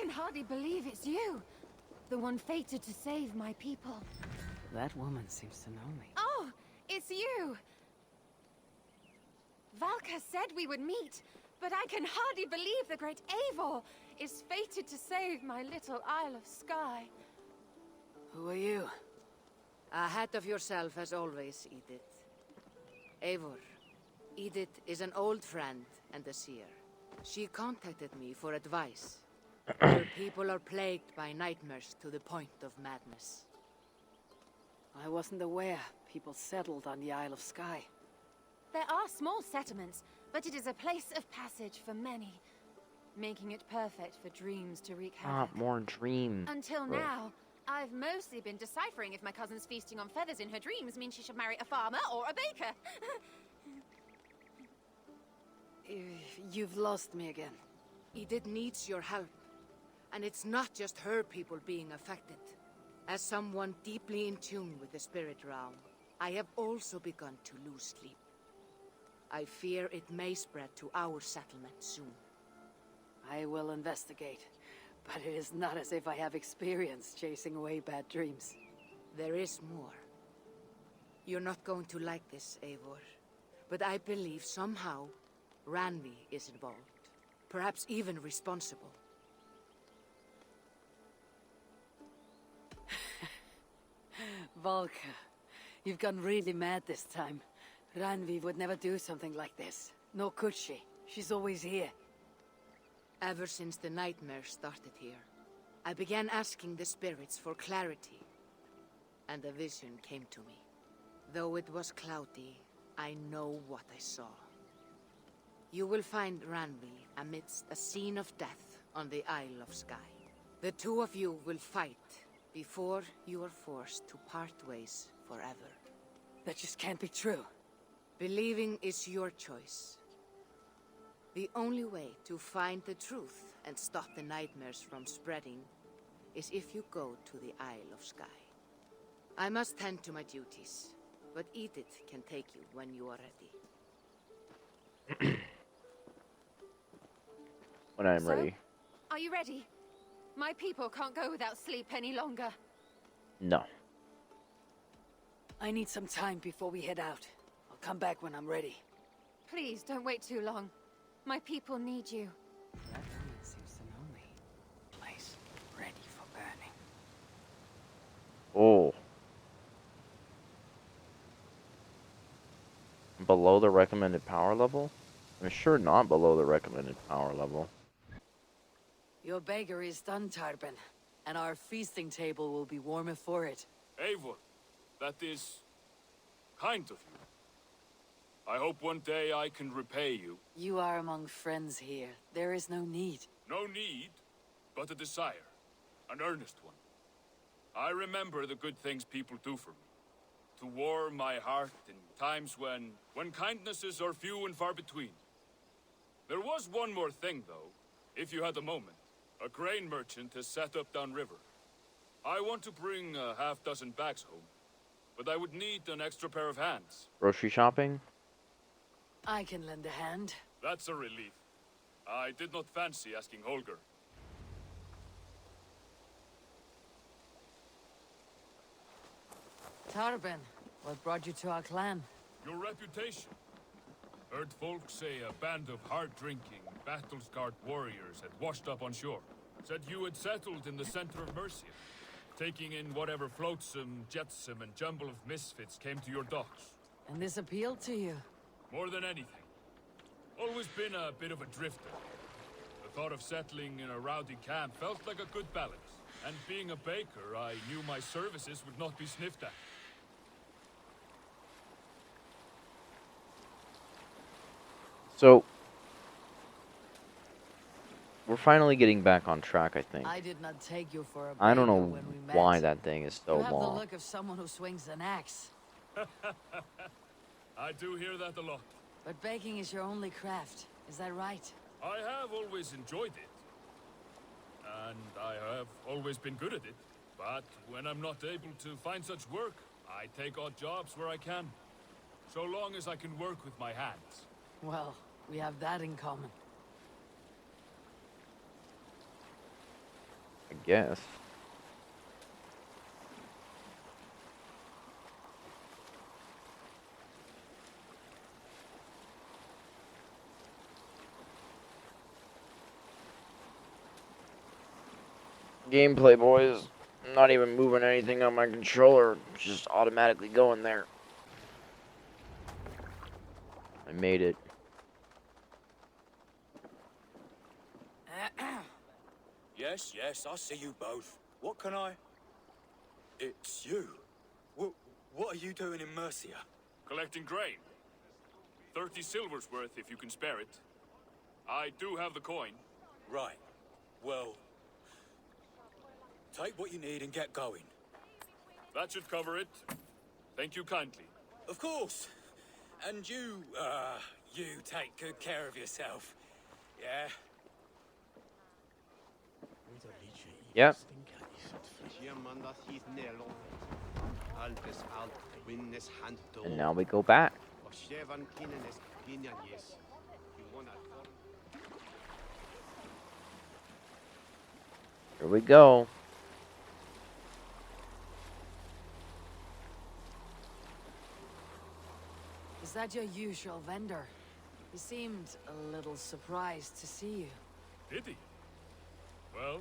can hardly believe it's you. The one fated to save my people. That woman seems to know me. Oh, it's you! Valka said we would meet, but I can hardly believe the great Eivor is fated to save my little Isle of Skye. Who are you? Ahead of yourself as always, Edith. Eivor. Edith is an old friend and a seer. She contacted me for advice. Her people are plagued by nightmares to the point of madness. I wasn't aware people settled on the Isle of Skye. There are small settlements, but it is a place of passage for many, making it perfect for dreams to wreak havoc. More dream. Until now, I've mostly been deciphering if my cousin's feasting on feathers in her dreams means she should marry a farmer or a baker. You've lost me again. Edith needs your help. And it's not just her people being affected. As someone deeply in tune with the spirit realm, I have also begun to lose sleep. I fear it may spread to our settlement soon. I will investigate, but it is not as if I have experience chasing away bad dreams. There is more. You're not going to like this, Eivor, but I believe somehow Randvi is involved. Perhaps even responsible. Valka, you've gone really mad this time. Randvi would never do something like this. Nor could she. She's always here. Ever since the nightmare started here, I began asking the spirits for clarity. And a vision came to me. Though it was cloudy, I know what I saw. You will find Randvi amidst a scene of death on the Isle of Skye. The two of you will fight before you are forced to part ways forever. That just can't be true. Believing is your choice. The only way to find the truth and stop the nightmares from spreading is if you go to the Isle of Skye. I must tend to my duties, but Edith can take you when you are ready. When I'm ready. Are you ready? My people can't go without sleep any longer. No. I need some time before we head out. I'll come back when I'm ready. Please, don't wait too long. My people need you. That woman seems to know me. Place ready for burning. Oh. Below the recommended power level? I'm sure not below the recommended power level. Your bakery is done, Tarben, and our feasting table will be warmer for it. Eivor, that is kind of you. I hope one day I can repay you. You are among friends here. There is no need. No need, but a desire. An earnest one. I remember the good things people do for me. To warm my heart in times when kindnesses are few and far between. There was one more thing, though, if you had a moment. A grain merchant has set up downriver. I want to bring a half-dozen bags home, but I would need an extra pair of hands. Grocery shopping? I can lend a hand. That's a relief. I did not fancy asking Holger. Tarben, what brought you to our clan? Your reputation. Heard folks say a band of hard-drinking, battle-scarred warriors had washed up on shore. Said you had settled in the center of Mercia, taking in whatever flotsam, jetsam, and jumble of misfits came to your docks. And this appealed to you? More than anything. Always been a bit of a drifter. The thought of settling in a rowdy camp felt like a good balance. And being a baker, I knew my services would not be sniffed at. So, we're finally getting back on track, I think. I did not take you for a baker I don't know when we met. why that thing is so You have the long. look of someone who swings an axe. I do hear that a lot. But baking is your only craft. Is that right? I have always enjoyed it. And I have always been good at it. But when I'm not able to find such work, I take odd jobs where I can. So long as I can work with my hands. Well, we have that in common. guess. Gameplay, boys. I'm not even moving anything on my controller. It's just automatically going there. I made it. Yes, yes, I see you both. What can I... It's you. What are you doing in Mercia? Collecting grain. 30 silver's worth if you can spare it. I do have the coin. Right. Well... Take what you need and get going. That should cover it. Thank you kindly. Of course. And you take good care of yourself. Yeah? Yep. And now we go back. Here we go. Is that your usual vendor? He seemed a little surprised to see you. Did he? Well,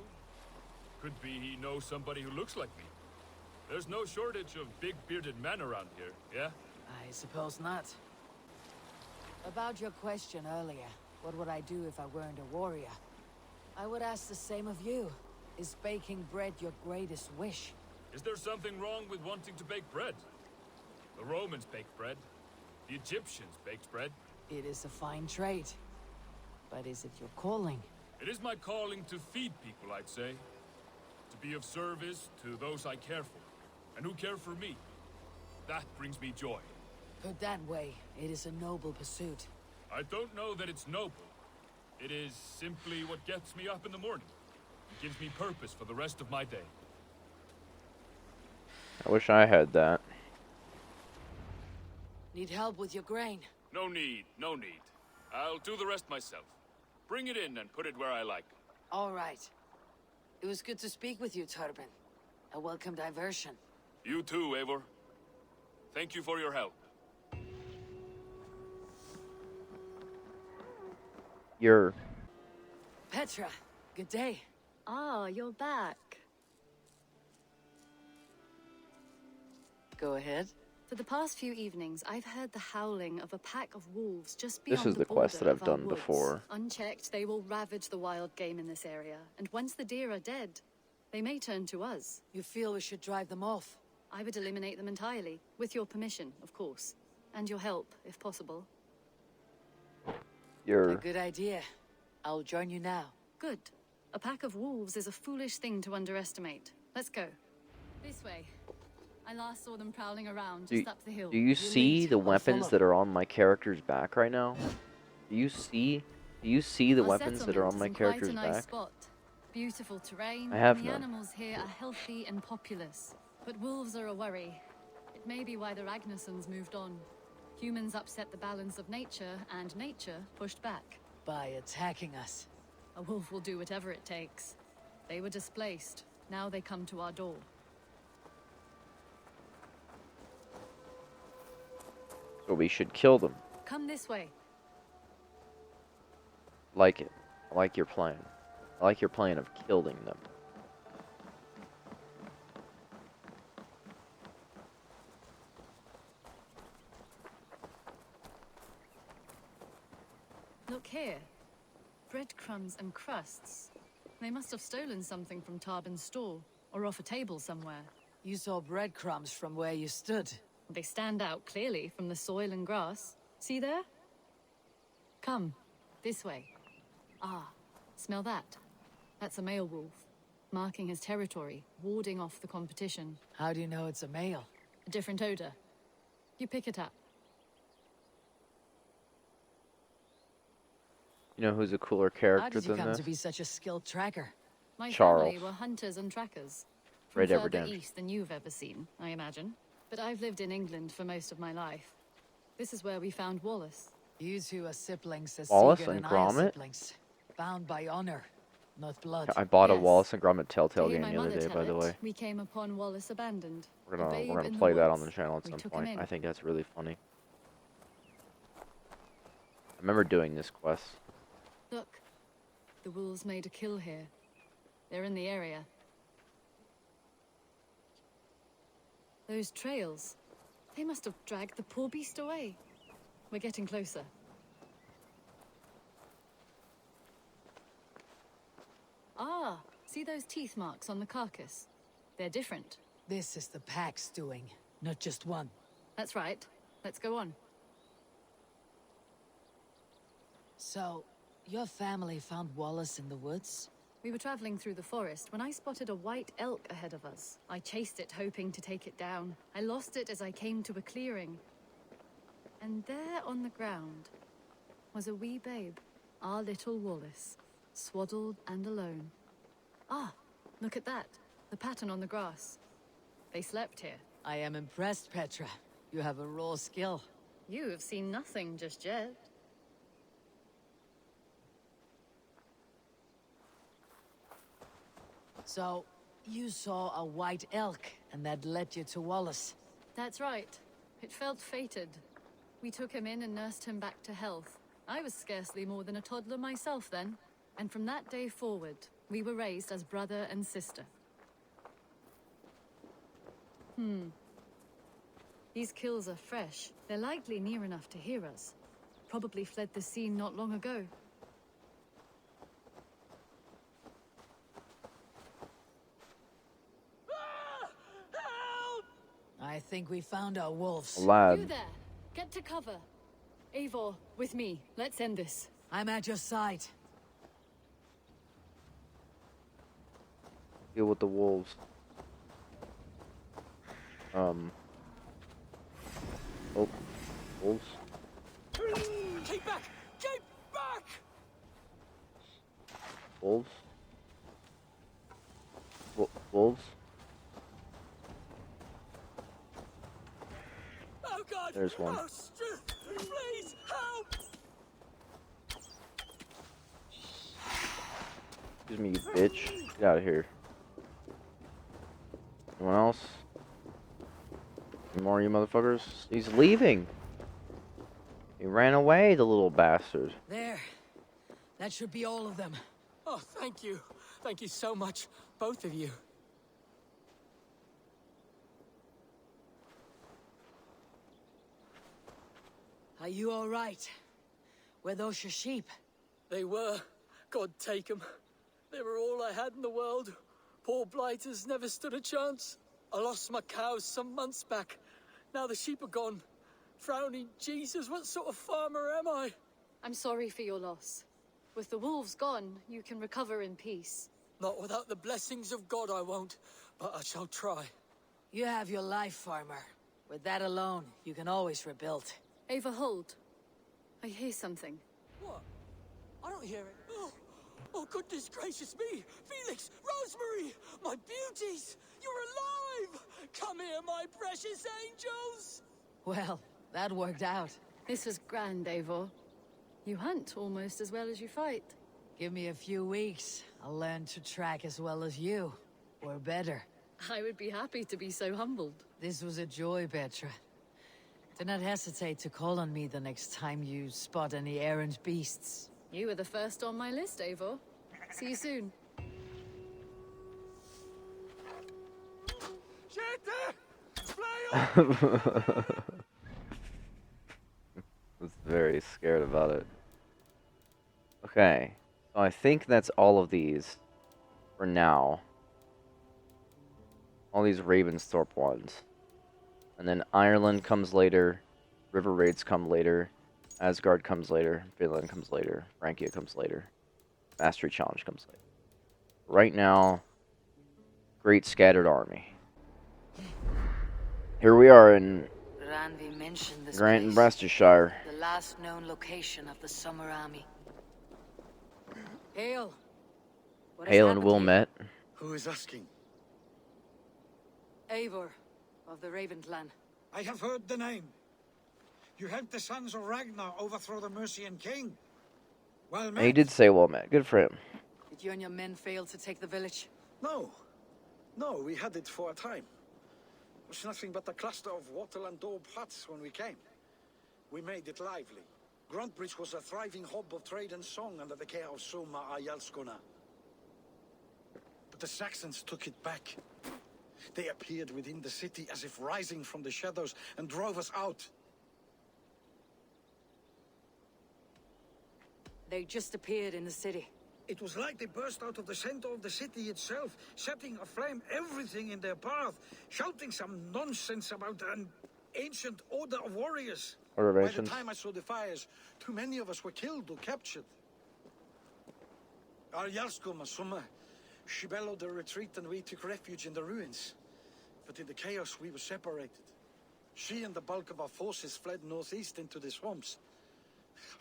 could be he knows somebody who looks like me. There's no shortage of big bearded men around here, yeah? I suppose not. About your question earlier, what would I do if I weren't a warrior? I would ask the same of you. Is baking bread your greatest wish? Is there something wrong with wanting to bake bread? The Romans baked bread. The Egyptians baked bread. It is a fine trade. But is it your calling? It is my calling to feed people, I'd say. To be of service to those I care for, and who care for me. That brings me joy. Put that way, it is a noble pursuit. I don't know that it's noble. It is simply what gets me up in the morning. It gives me purpose for the rest of my day. I wish I had that. Need help with your grain? No need, no need. I'll do the rest myself. Bring it in and put it where I like. All right. It was good to speak with you, Turbin. A welcome diversion. You too, Eivor. Thank you for your help. You're... Petra, good day. Ah, you're back. Go ahead. For the past few evenings, I've heard the howling of a pack of wolves just beyond This is the quest that border I've of our done woods. before. Unchecked, they will ravage the wild game in this area, and once the deer are dead, they may turn to us. You feel we should drive them off? I would eliminate them entirely, with your permission, of course, and your help, if possible. A You're... good idea. I'll join you now. Good. A pack of wolves is a foolish thing to underestimate. Let's go. This way. I last saw them prowling around just up the hill. Do you see lead. the I'll weapons follow. that are on my character's back right now? Do you see the Our weapons that are on settlement my is in character's quite a nice back? spot. Beautiful terrain, I have and the none. animals here are healthy and populous. But wolves are a worry. It may be why the Ragnarsons moved on. Humans upset the balance of nature, and nature pushed back. By attacking us. A wolf will do whatever it takes. They were displaced. Now they come to our door. So we should kill them. Come this way. Like it. I like your plan. I like your plan of killing them. Look here. Breadcrumbs and crusts. They must have stolen something from Tarbin's store, or off a table somewhere. You saw breadcrumbs from where you stood. They stand out clearly from the soil and grass. See there? Come, this way. Ah, smell that? That's a male wolf, marking his territory, warding off the competition. How do you know it's a male? A different odor. You pick it up. You know who's a cooler How character did you than come this? to be such a skilled tracker? My Charles. family were hunters and trackers. From Red Dead further Redemption. east than you've ever seen, I imagine. But I've lived in England for most of my life. This is where we found Wallace. You two are siblings as Wallace Sigurd and and I are Gromit? siblings. Bound by honor. not blood. I bought a Yes. Wallace and Gromit To Telltale hear game my the other mother day, tell by the it, way. we came upon Wallace abandoned. We're a babe gonna in the play that on woods. the channel at We some took him point. in. I think that's really funny. I remember doing this quest. Look, the wolves made a kill here. They're in the area. Those trails, they must have dragged the poor beast away. We're getting closer. Ah, see those teeth marks on the carcass? They're different. This is the pack's doing, not just one. That's right. Let's go on. So, your family found Wallace in the woods? We were traveling through the forest when I spotted a white elk ahead of us. I chased it, hoping to take it down. I lost it as I came to a clearing. And there on the ground was a wee babe, our little Wallace, swaddled and alone. Ah, look at that. The pattern on the grass. They slept here. I am impressed, Petra. You have a raw skill. You have seen nothing just yet. So, you saw a white elk, and that led you to Wallace. That's right. It felt fated. We took him in and nursed him back to health. I was scarcely more than a toddler myself then. And from that day forward, we were raised as brother and sister. These kills are fresh. They're likely near enough to hear us. Probably fled the scene not long ago. I think we found our wolves. You Lad. there! Get to cover! Eivor, with me. Let's end this. I'm at your side. Deal with the wolves. Oh. Wolves. Keep back! Keep back! Wolves. Wolves. Oh God! There's one. Oh, please help! Excuse me, you bitch. Get out of here. Anyone else? Any more of you motherfuckers? He's leaving. He ran away, the little bastard. There. That should be all of them. Oh, thank you. Thank you so much, both of you. Are you all right? Were those your sheep? They were. God take them. They were all I had in the world. Poor blighters never stood a chance. I lost my cows some months back. Now the sheep are gone. Frowning Jesus, what sort of farmer am I? I'm sorry for your loss. With the wolves gone, you can recover in peace. Not without the blessings of God I won't, but I shall try. You have your life, farmer. With that alone, you can always rebuild. Ava, hold. I hear something. What? I don't hear it. Oh, goodness gracious me! Felix! Rosemary! My beauties! You're alive! Come here, my precious angels! Well, that worked out. This was grand, Eivor. You hunt almost as well as you fight. Give me a few weeks. I'll learn to track as well as you. Or better. I would be happy to be so humbled. This was a joy, Petra. Do not hesitate to call on me the next time you spot any errant beasts. You were the first on my list, Eivor. See you soon. I was very scared about it. Okay, so I think that's all of these for now. All these Ravensthorpe ones. And then Ireland comes later, River Raids come later, Asgard comes later, Finland comes later, Francia comes later, Mastery Challenge comes later. Right now, Great Scattered Army. Here we are in Randvi mentioned this place, Grantebridgescire. the last known location of the Summer Army. Hail. What has Hale and happened Will here? met. Who is asking? Eivor of the Raven clan. I have heard the name. You helped the sons of Ragnar overthrow the Mercian king. Well met. He did say well met. Good for him. Did you and your men fail to take the village? No. No, we had it for a time. It was nothing but a cluster of wattle and daub huts when we came. We made it lively. Grantebridge was a thriving hub of trade and song under the care of Soma Ayalskona. But the Saxons took it back. They appeared within the city as if rising from the shadows and drove us out. They just appeared in the city. It was like they burst out of the center of the city itself, setting aflame everything in their path, shouting some nonsense about an ancient order of warriors. Order of By the Ancients. time I saw the fires, too many of us were killed or captured. Our Yarskoma Summa, she bellowed a retreat and we took refuge in the ruins. But in the chaos we were separated. She and the bulk of our forces fled northeast into the swamps.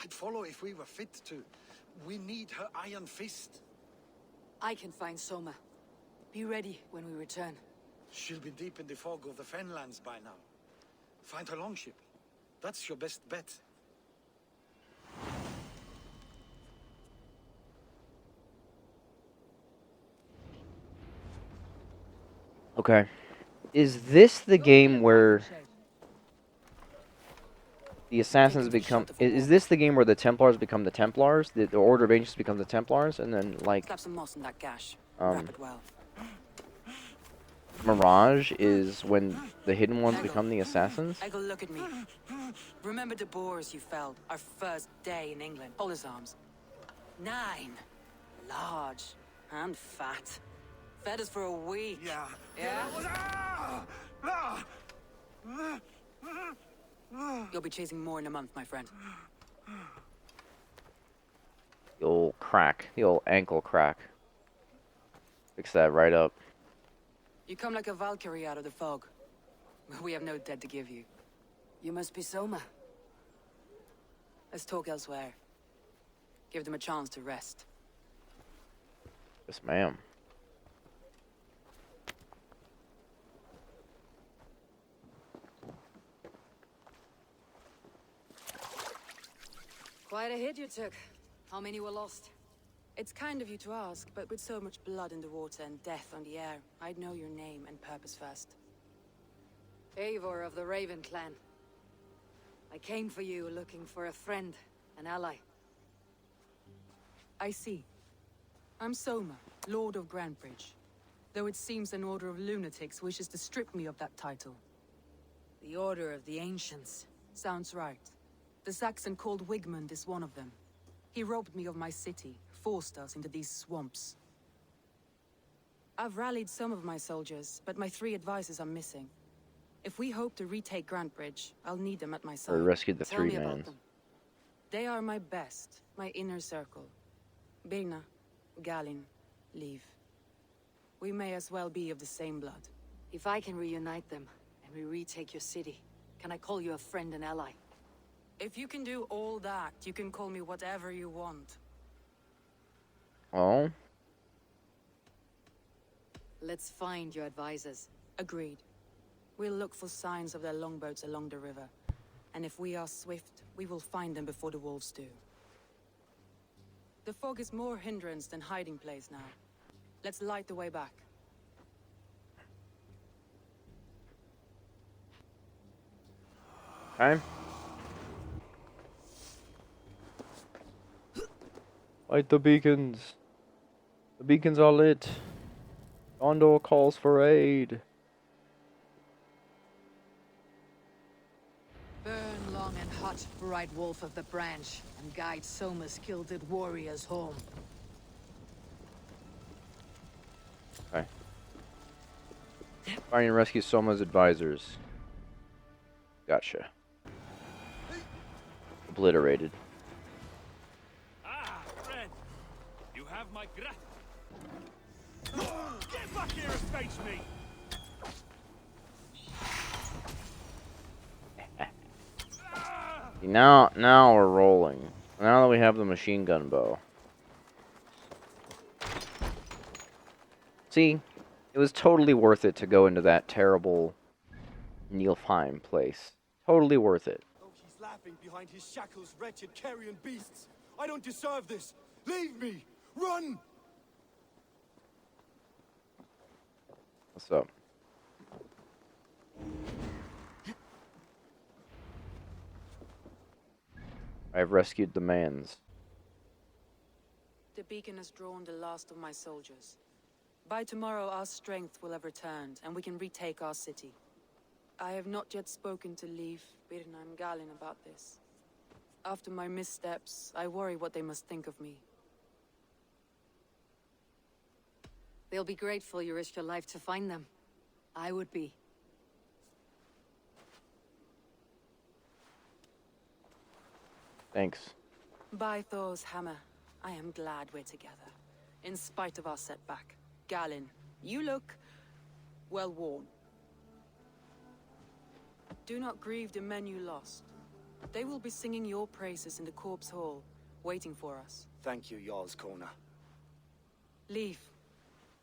I'd follow if we were fit to. We need her iron fist. I can find Soma. Be ready when we return. She'll be deep in the fog of the Fenlands by now. Find her longship. That's your best bet. Okay. Is this the game where the assassins become? Is this the game where the Templars become the Templars? The Order of Ancients become the Templars, and then like Slap some moss in that gash. Wrap it well. Mirage is when the Hidden Ones become the Assassins? Eggle, look at me. Remember the boars you felled our first day in England? Hold his arms. 9. Large and fat. Fed us for a week. Yeah. Yeah? You'll be chasing more in a month, my friend. The old crack. The old ankle crack. Fix that right up. You come like a Valkyrie out of the fog. We have no debt to give you. You must be Soma. Let's talk elsewhere. Give them a chance to rest. Yes, ma'am. Quite a hit you took. How many were lost? It's kind of you to ask, but with so much blood in the water and death on the air, I'd know your name and purpose first. Eivor of the Raven clan. I came for you looking for a friend, an ally. I see. I'm Soma, Lord of Grantebridge. Though it seems an order of lunatics wishes to strip me of that title. The Order of the Ancients. Sounds right. The Saxon called Wigmund is one of them. He robbed me of my city, forced us into these swamps. I've rallied some of my soldiers, but my 3 advisors are missing. If we hope to retake Grantebridge, I'll need them at my Or side. rescued the Tell 3 me about mans. them. They are my best, my inner circle. Birna, Galin, Leave. We may as well be of the same blood. If I can reunite them, and we retake your city, can I call you a friend and ally? If you can do all that, you can call me whatever you want. Oh? Let's find your advisors. Agreed. We'll look for signs of their longboats along the river. And if we are swift, we will find them before the wolves do. The fog is more hindrance than hiding place now. Let's light the way back. Okay. Light the beacons. The beacons are lit. Gondor calls for aid. Burn long and hot, bright wolf of the branch, and guide Soma's gilded warriors home. Okay. Find and rescue Soma's advisors. Gotcha. Obliterated. Ah, friend. You have my gratitude. Get back here and face me! Now we're rolling. Now that we have the machine gun bow. See, it was totally worth it to go into that terrible Nilfheim place. Totally worth it. Oh, he's laughing behind his shackles, wretched carrion beasts. I don't deserve this. Leave me! Run! What's up? I have rescued the Mans. The beacon has drawn the last of my soldiers. By tomorrow, our strength will have returned, and we can retake our city. I have not yet spoken to Leif, Birna, and Galin about this. After my missteps, I worry what they must think of me. They'll be grateful you risked your life to find them. I would be. Thanks. By Thor's hammer, I am glad we're together. In spite of our setback. Galin, you look well worn. Do not grieve the men you lost. They will be singing your praises in the corpse hall, waiting for us. Thank you, Jarl's Kona. Leif,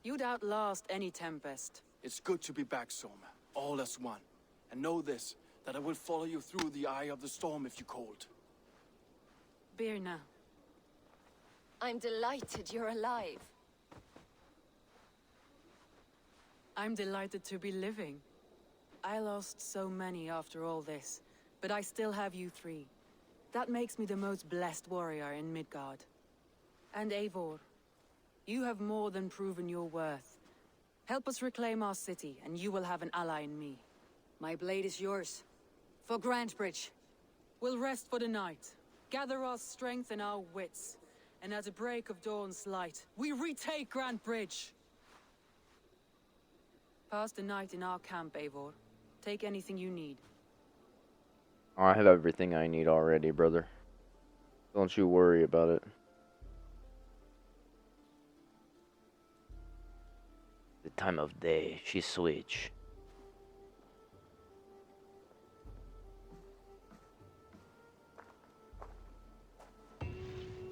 you'd outlast any tempest. It's good to be back, Soma. All as one. And know this, that I will follow you through the eye of the storm if you called. Birna. I'm delighted you're alive. I'm delighted to be living. I lost so many after all this, but I still have you three. That makes me the most blessed warrior in Midgard. And Eivor, you have more than proven your worth. Help us reclaim our city, and you will have an ally in me. My blade is yours. For Grantebridge. We'll rest for the night, gather our strength and our wits, and at the break of dawn's light, we retake Grantebridge! Pass the night in our camp, Eivor. Take anything you need. I have everything I need already, brother. Don't you worry about it. The time of day, she switch.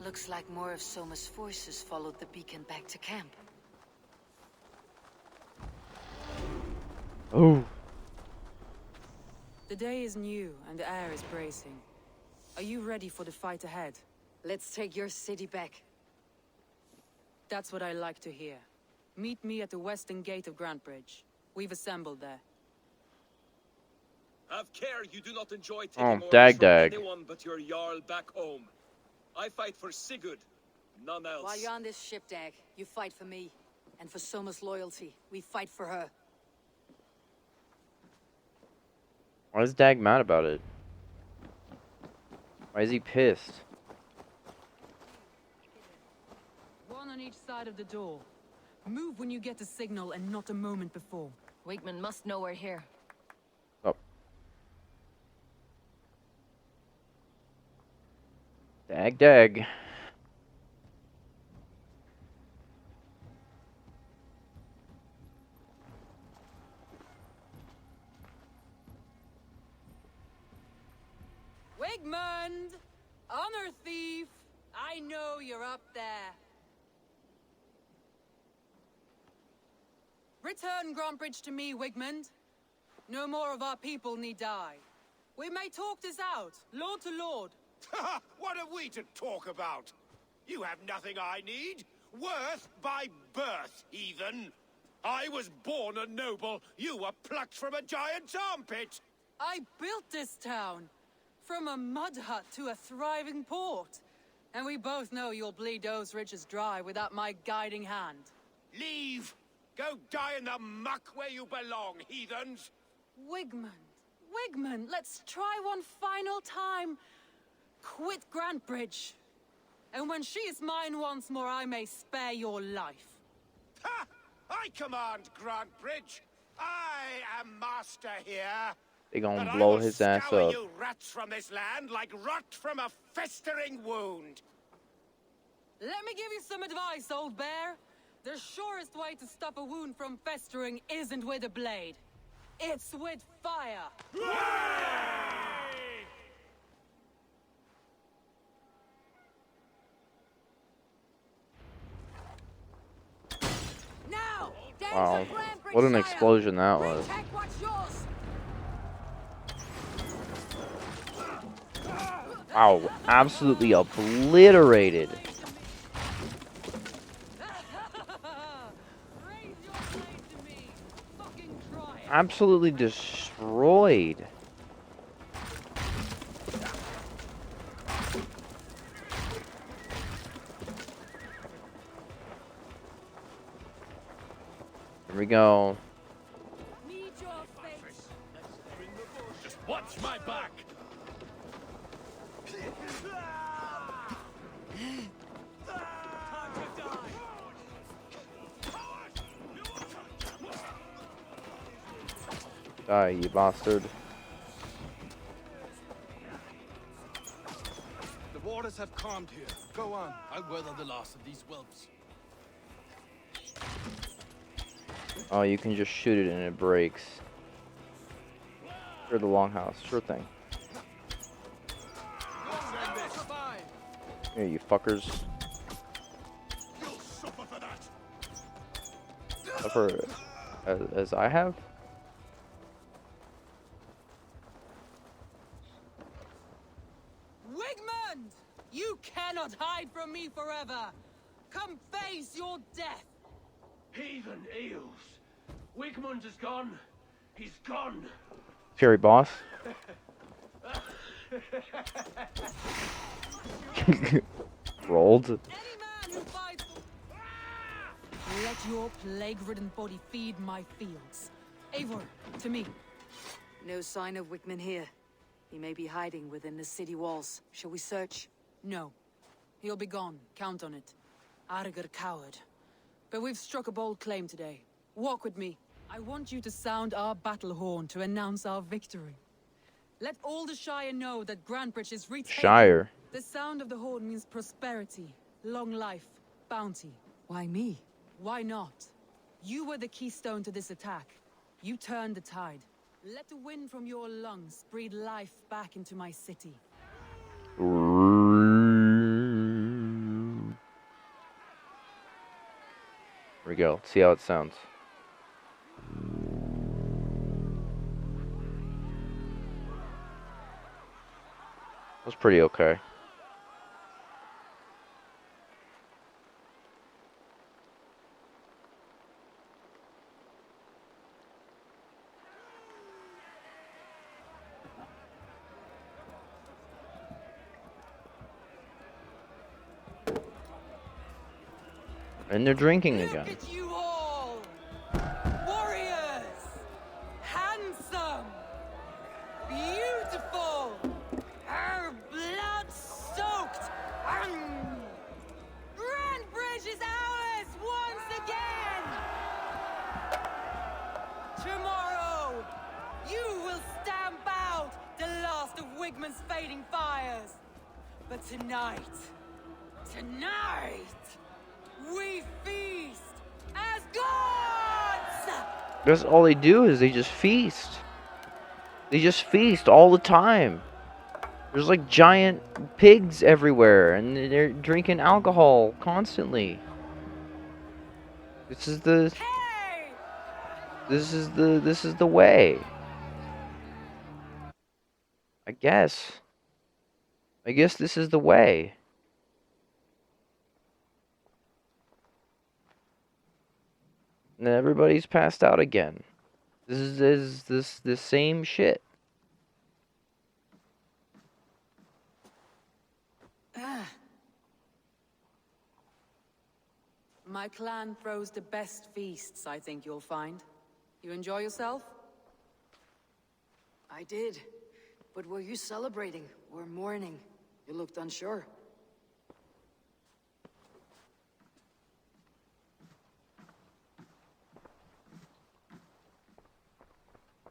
Looks like more of Soma's forces followed the beacon back to camp. Oh. The day is new, and the air is bracing. Are you ready for the fight ahead? Let's take your city back. That's what I like to hear. Meet me at the western gate of Grantebridge. We've assembled there. Have care you do not enjoy taking Oh, orders dag from dag. anyone but your Jarl back home. I fight for Sigurd, none else. While you're on this ship, Dag, you fight for me. And for Soma's loyalty, we fight for her. Why is Dag mad about it? Why is he pissed? One on each side of the door. Move when you get the signal and not a moment before. Wakeman must know we're here. Oh. Dag. Wigmund! Honor thief! I know you're up there. Return Grantebridge to me, Wigmund. No more of our people need die. We may talk this out, lord to lord. What are we to talk about? You have nothing I need. Worth by birth, heathen. I was born a noble. You were plucked from a giant's armpit. I built this town. From a mud hut to a thriving port. And we both know you'll bleed those riches dry without my guiding hand. Leave. Go die in the muck where you belong, heathens. Wigmund, let's try one final time. Quit Grantebridge. And when she is mine once more, I may spare your life. Ha! I command Grantebridge. I am master here. They gonna But blow I will his ass scour up. you rats from this land like rot from a festering wound. Let me give you some advice, old bear. The surest way to stop a wound from festering isn't with a blade. It's with fire. Now! Wow. What an explosion that was. Protect what's yours! Wow, absolutely obliterated. Raise your blade to me. absolutely destroyed. Here we go. Just watch my back. Die, you bastard. The waters have calmed here. Go on. I'll weather the loss of these whelps. Oh, you can just shoot it and it breaks. Or the longhouse. Sure thing. Here, you fuckers. Suffer as I have? Wigmund! You cannot hide from me forever! Come face your death! Heathen eels. Wigmund is gone. He's gone. Fairy boss. Rolled. Any man who fights for... Let your plague-ridden body feed my fields. Eivor, to me. No sign of Wickman here. He may be hiding within the city walls. Shall we search? No. He'll be gone. Count on it. Arger coward. But we've struck a bold claim today. Walk with me. I want you to sound our battle horn to announce our victory. Let all the Shire know that Grantebridge is retaken. Shire. The sound of the horn means prosperity, long life, bounty. Why me? Why not? You were the keystone to this attack. You turned the tide. Let the wind from your lungs breathe life back into my city. Here we go. Let's see how it sounds. That's pretty okay. And they're drinking again. Look at you all! Warriors! Handsome! Beautiful! Blood-soaked! Grantebridge is ours once again! Tomorrow, you will stamp out the last of Wigmund's fading fires. But tonight, we feast as gods! That's all they do is they just feast. They just feast all the time. There's like giant pigs everywhere and they're drinking alcohol constantly. This is the way. I guess this is the way. And then everybody's passed out again. This is the same shit. My clan throws the best feasts, I think you'll find. You enjoy yourself? I did. But were you celebrating or mourning? You looked unsure.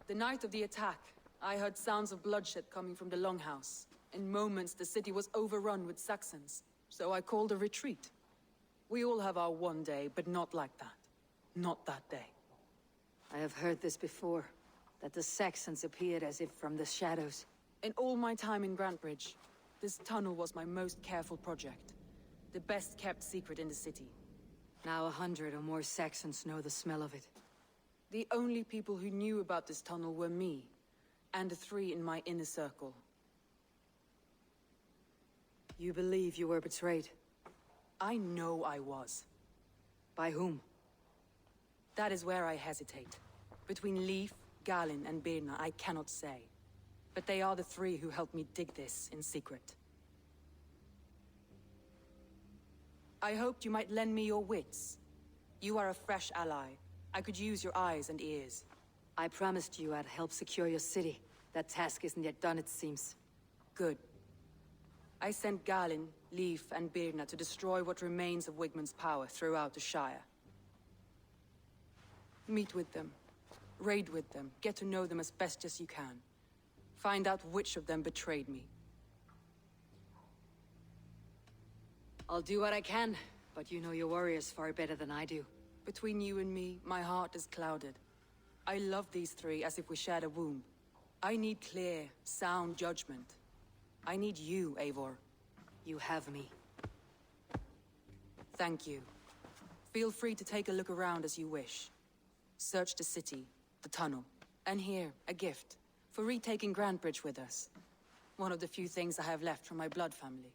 The night of the attack, I heard sounds of bloodshed coming from the Longhouse. In moments, the city was overrun with Saxons, so I called a retreat. We all have our one day, but not like that. Not that day. I have heard this before, that the Saxons appeared as if from the shadows. In all my time in Grantebridge, this tunnel was my most careful project. The best kept secret in the city. Now 100 or more Saxons know the smell of it. The only people who knew about this tunnel were me, and the 3 in my inner circle. You believe you were betrayed? I know I was. By whom? That is where I hesitate. Between Leif Galin, and Birna, I cannot say. But they are the three who helped me dig this in secret. I hoped you might lend me your wits. You are a fresh ally. I could use your eyes and ears. I promised you I'd help secure your city. That task isn't yet done, it seems. Good. I sent Galin, Leif, and Birna to destroy what remains of Wigmund's power throughout the Shire. Meet with them. Raid with them. Get to know them as best as you can. Find out which of them betrayed me. I'll do what I can, but you know your warriors far better than I do. Between you and me, my heart is clouded. I love these three as if we shared a womb. I need clear, sound judgment. I need you, Eivor. You have me. Thank you. Feel free to take a look around as you wish. Search the city, the tunnel, and here, a gift, for retaking Grantebridge with us. One of the few things I have left from my blood family.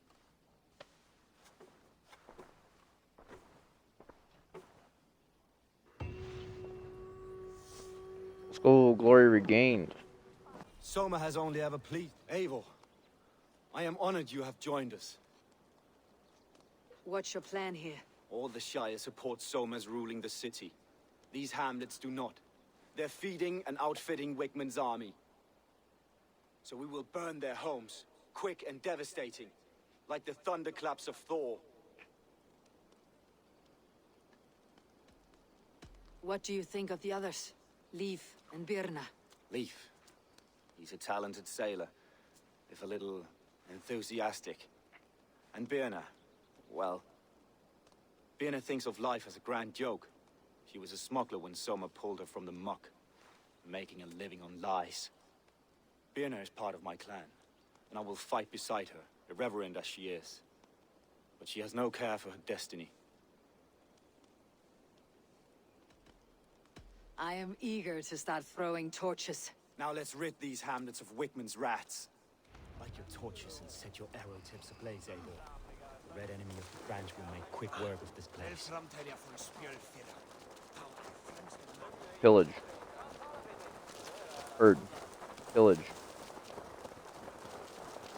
Let's go, glory regained. Soma has only ever pleased. Eivor, I am honored you have joined us. What's your plan here? All the Shire support Soma's ruling the city. These hamlets do not. They're feeding and outfitting Wigmund's army. So we will burn their homes, quick and devastating, like the thunderclaps of Thor. What do you think of the others? Leif and Birna? Leif. He's a talented sailor, if a little enthusiastic. And Birna, well, Birna thinks of life as a grand joke. She was a smuggler when Soma pulled her from the muck, making a living on lies. Birna is part of my clan, and I will fight beside her, irreverent as she is. But she has no care for her destiny. I am eager to start throwing torches. Now let's rid these hamlets of Wigmund's rats. Light your torches and set your arrow tips ablaze, Eivor. The red enemy of the branch will make quick work of this place. Pillage. Bird. Pillage.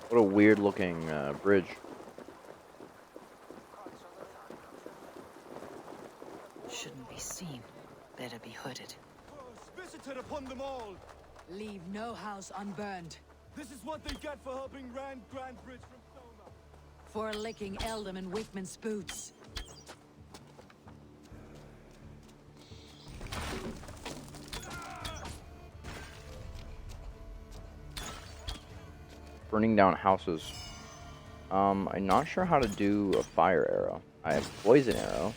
What a weird looking bridge. Shouldn't be seen. Better be hooded. Visited upon them all! Leave no house unburned. This is what they get for helping Grantebridge from Soma. For licking Eldam and Wigmund's boots. Burning down houses. I'm not sure how to do a fire arrow. I have poison arrow.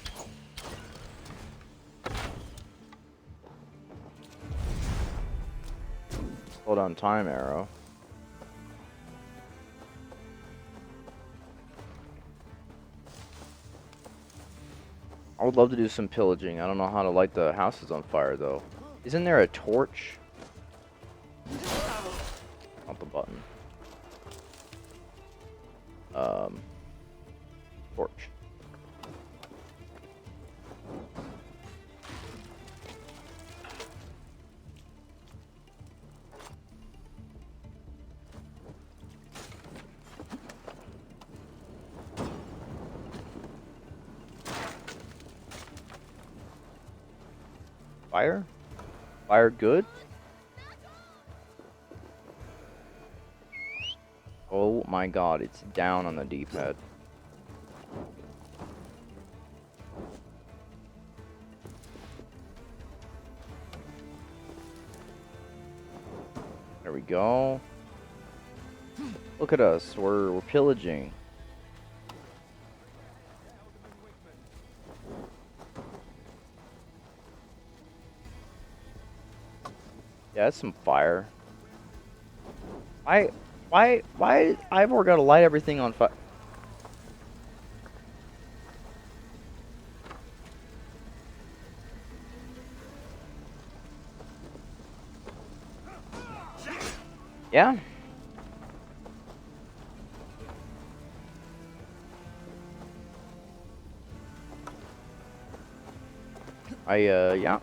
Slow down time arrow. I would love to do some pillaging. I don't know how to light the houses on fire though. Isn't there a torch? Not the button. Torch. Fire? Fire good? Oh my god, it's down on the D-pad. There we go. Look at us, we're pillaging. Yeah, that's some fire. Why Ivor gotta light everything on fire? Yeah. Yeah.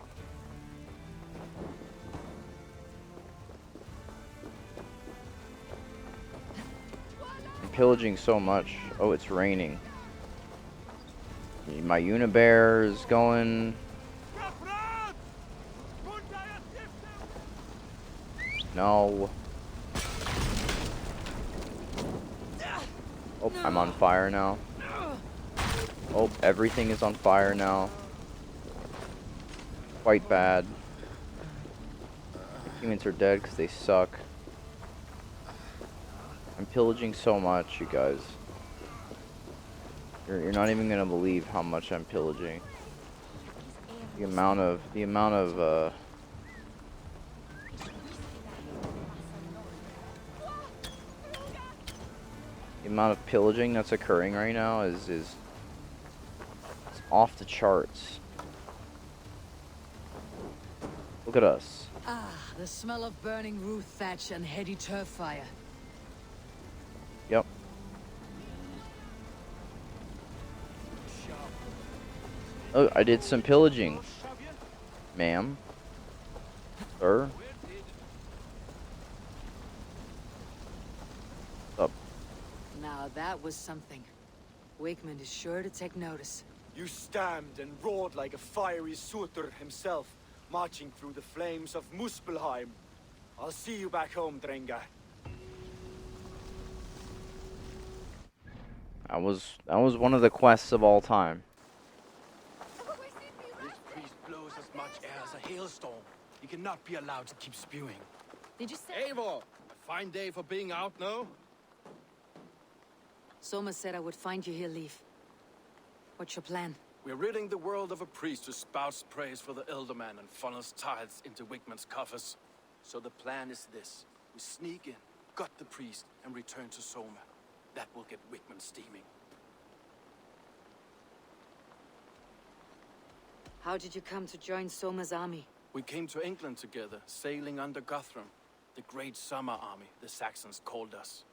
pillaging so much. Oh, it's raining. My Unibear is going. No. Oh, I'm on fire now. Oh, everything is on fire now. Quite bad. Humans are dead because they suck. I'm pillaging so much, you guys. You're not even gonna believe how much I'm pillaging. The amount of pillaging that's occurring right now is it's off the charts. Look at us. Ah, the smell of burning roof thatch and heady turf fire. Yep. Oh, I did some pillaging, ma'am. Sir. What's up? Now that was something. Wakeman is sure to take notice. You stamped and roared like a fiery Surtur himself, marching through the flames of Muspelheim. I'll see you back home, Drenga. That was one of the quests of all time. This priest blows as much air as a hailstorm. He cannot be allowed to keep spewing. Did you say? Eivor, a fine day for being out, no? Soma said I would find you here, Leaf. What's your plan? We're ridding the world of a priest who spouts praise for the Elderman and funnels tithes into Wigman's coffers. So the plan is this. We sneak in, gut the priest, and return to Soma. That will get Wigman steaming. How did you come to join Soma's army? We came to England together, sailing under Guthrum. The Great Summer Army, the Saxons called us.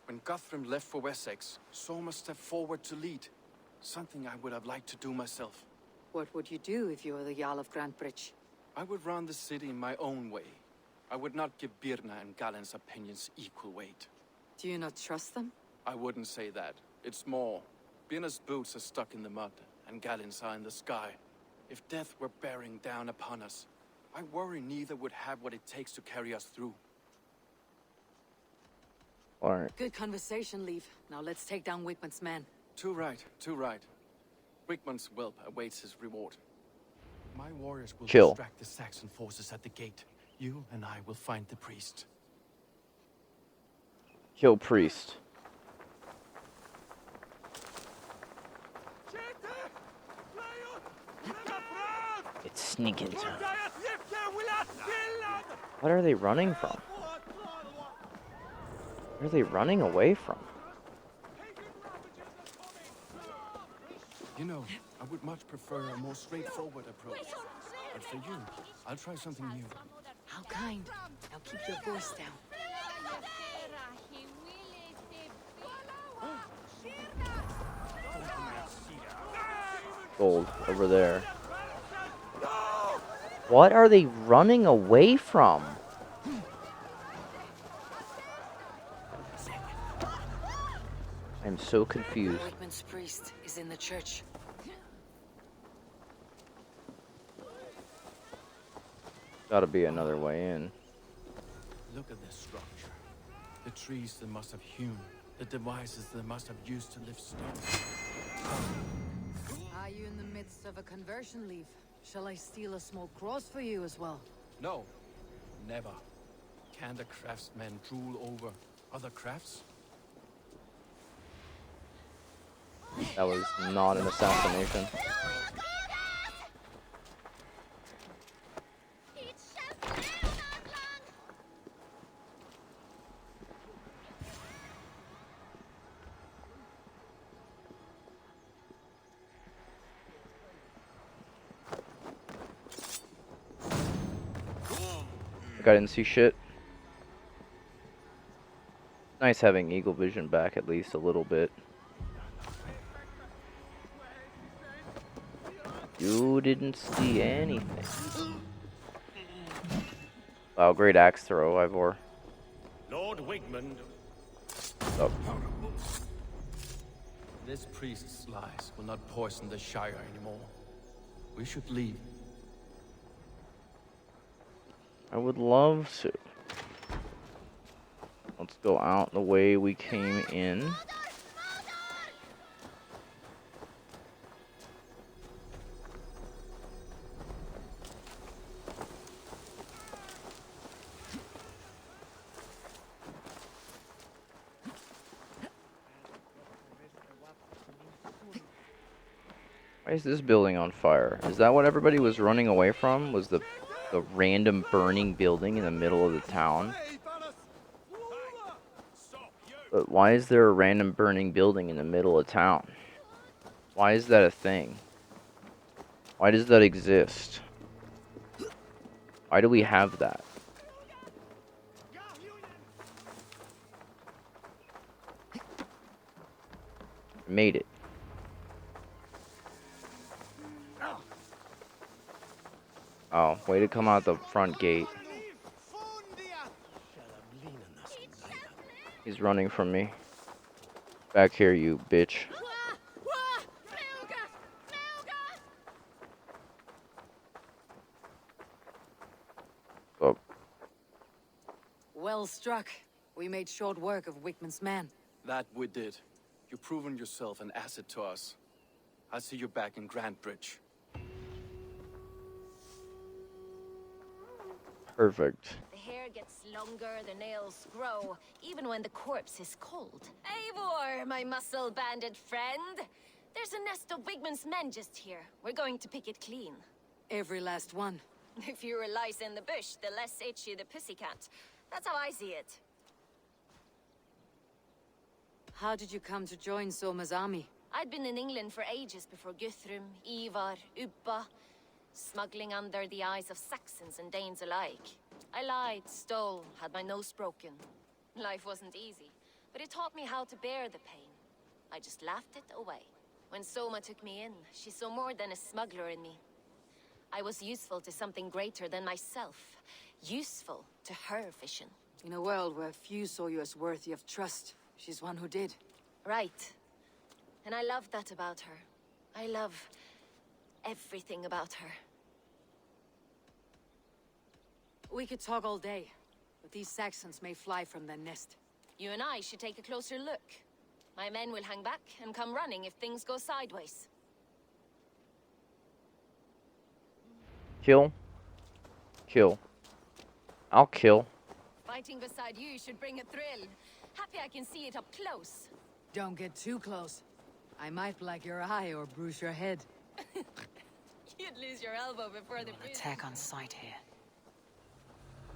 When Guthrum left for Wessex, Soma stepped forward to lead. Something I would have liked to do myself. What would you do if you were the Jarl of Grantebridge? I would run the city in my own way. I would not give Birna and Galen's opinions equal weight. Do you not trust them? I wouldn't say that. It's more. Birna's boots are stuck in the mud, and Galen's are in the sky. If death were bearing down upon us, I worry neither would have what it takes to carry us through. Alright. Good conversation, Leaf. Now let's take down Wigman's men. Too right, too right. Wigman's whelp awaits his reward. My warriors will Chill. distract the Saxon forces at the gate. You and I will find the priest. Kill priest. It's sneaking time. What are they running from? Where are they running away from? You know, I would much prefer a more straightforward approach. But for you, I'll try something new. How kind. Now keep your voice down. Gold over there. What are they running away from? I'm so confused. Wigman's priest is in the church. Gotta be another way in. Look at this structure. The trees they must have hewn. The devices they must have used to lift stones. Are you in the midst of a conversion, Leaf? Shall I steal a small cross for you as well? No, never. Can the craftsmen drool over other crafts? That was not an assassination. I didn't see shit. Nice having eagle vision back at least a little bit. You didn't see anything. Wow, great axe throw, Ivor. Lord Wigman. Oh, This priest's lies will not poison the Shire anymore. We should leave. I would love to. Let's go out the way we came in. Why is this building on fire? Is that what everybody was running away from? Was the random burning building in the middle of the town? But why is there a random burning building in the middle of town? Why is that a thing? Why does that exist? Why do we have that? I made it. Oh, way to come out the front gate. He's running from me. Back here, you bitch. Oh. Well struck. We made short work of Wickman's men. That we did. You've proven yourself an asset to us. I'll see you back in Grantebridge. Perfect. The hair gets longer, the nails grow, even when the corpse is cold. Eivor, my muscle-banded friend! There's a nest of Wigman's men just here. We're going to pick it clean. Every last one. The fewer lice in the bush, the less itchy the pussycat. That's how I see it. How did you come to join Soma's army? I'd been in England for ages before Guthrum, Ivar, Ubba, smuggling under the eyes of Saxons and Danes alike. I lied, stole, had my nose broken. Life wasn't easy, but it taught me how to bear the pain. I just laughed it away. When Soma took me in, she saw more than a smuggler in me. I was useful to something greater than myself. Useful to her vision. In a world where few saw you as worthy of trust, she's one who did. Right. And I love that about her. I love everything about her. We could talk all day, but these Saxons may fly from their nest. You and I should take a closer look. My men will hang back and come running if things go sideways. Kill. Kill. I'll kill. Fighting beside you should bring a thrill. Happy I can see it up close. Don't get too close. I might black your eye or bruise your head. You'd lose your elbow before the attack on sight here.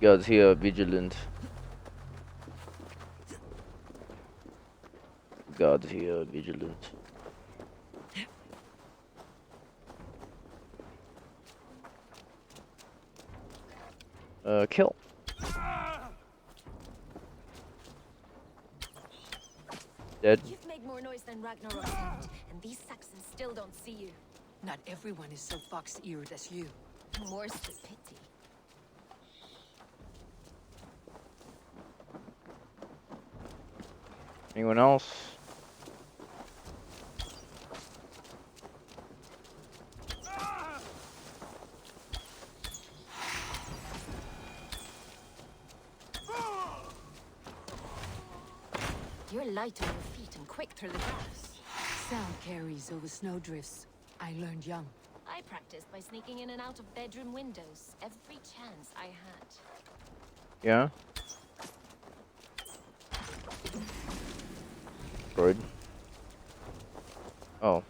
Guards here, vigilant. Guards here, vigilant. Kill. Dead. You've made more noise than Ragnarok sent, and these Saxons still don't see you. Not everyone is so fox-eared as you. More's the pity. Anyone else? You're light on your feet and quick through the grass. Sound carries over snowdrifts. I learned young. I practiced by sneaking in and out of bedroom windows every chance I had. Yeah? Good. Oh.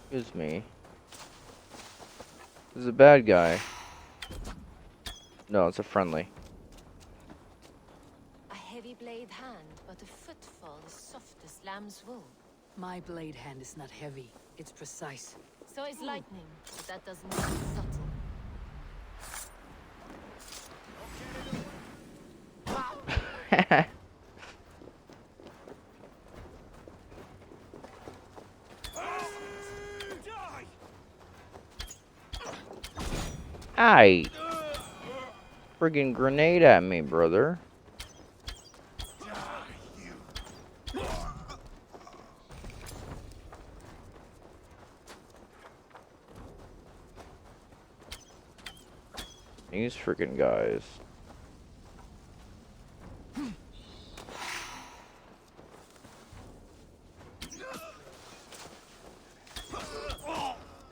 Excuse me. This is a bad guy. No, it's a friendly. A heavy blade hand, but a footfall as soft as lamb's wool. My blade hand is not heavy. It's precise. So is lightning, but that doesn't make it subtle. Aye. Friggin' grenade at me, brother. These freaking guys.